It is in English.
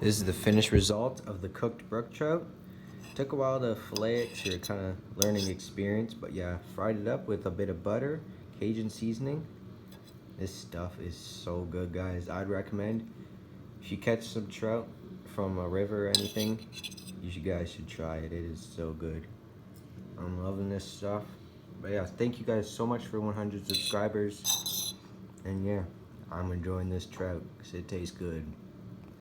This is the finished result of the cooked brook trout. Took a while to fillet it, so you're kind of learning experience, but yeah, fried it up with a bit of butter, Cajun seasoning. This stuff is so good, guys. I'd recommend if you catch some trout from a river or anything, you guys should try it. It is so good. I'm loving this stuff. But yeah, thank you guys so much for 100 subscribers. And yeah, I'm enjoying this trout because it tastes good.